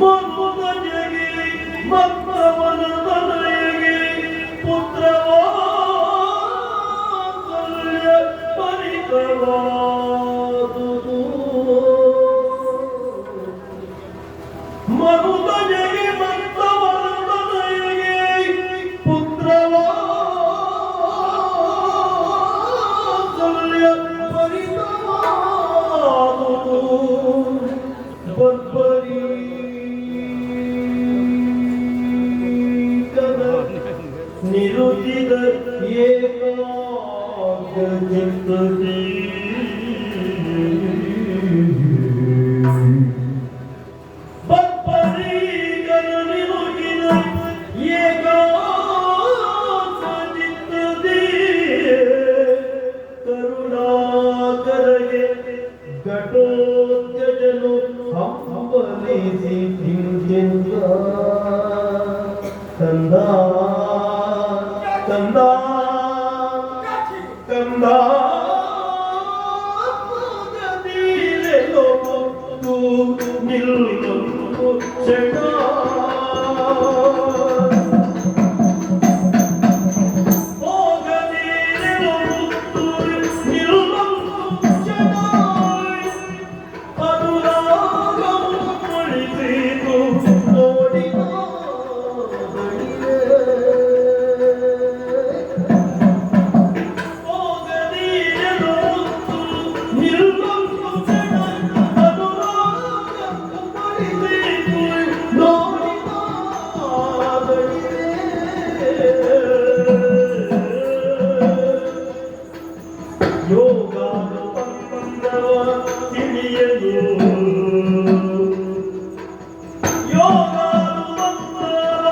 ಮನುಜನಿಗೆ ಮಕ್ಕವನದನೆಗೆ ಪುತ್ರವಾತ್ಸಲ್ಯ ಪರಿಕರವಾದುದು. ಮನುಜನಿಗೆ ಮಕ್ಕವನದನೆಗೆ ಪುತ್ರವಾತ್ಸಲ್ಯ ಪರಿಕರವಾದುದು. ನಿರುಚಿದ ಏಕಾಗ್ರಚಿತ್ತದಿ ಬಪ್ಪರೀಗನ ನಿರುಚಿದ ಏಕಾಗ್ರಚಿತ್ತದಿ ಕರುಣಾಕರಗೆ ಘಟೋತ್ಕಜನು ಹಂಬಲಿಸಿ ಚಿಂತಿಂದ ಕಂದ ಕಂದ ಕಂದ ನಿಲ್ಲು ಚಟ ಯೋಗಾನುಪಂದವ ತಿಳಿಯಲು ಯೋಗಾನುಪಂದವ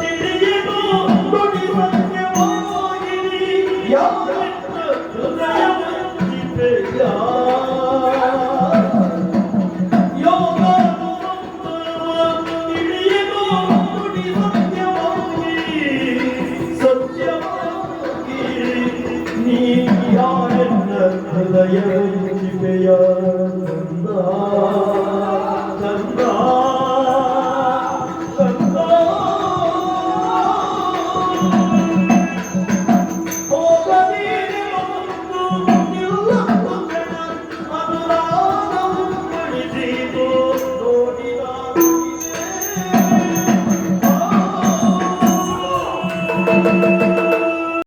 ತಿಳಿಯಲು ನುಡಿ ಸತ್ಯವಾಗಿರಿ ಯಾವತ್ತ ಹೃದಯ ವಂಚಿತೆಯ ಯೋಗಾನುಪಂದವ ತಿಳಿಯಲು ನುಡಿ ಸತ್ಯವಾಗಿ ನೀ ಯಾರೆನ್ನ ಹೃದಯ ವಂಚಿತೆಯ ಕಂದ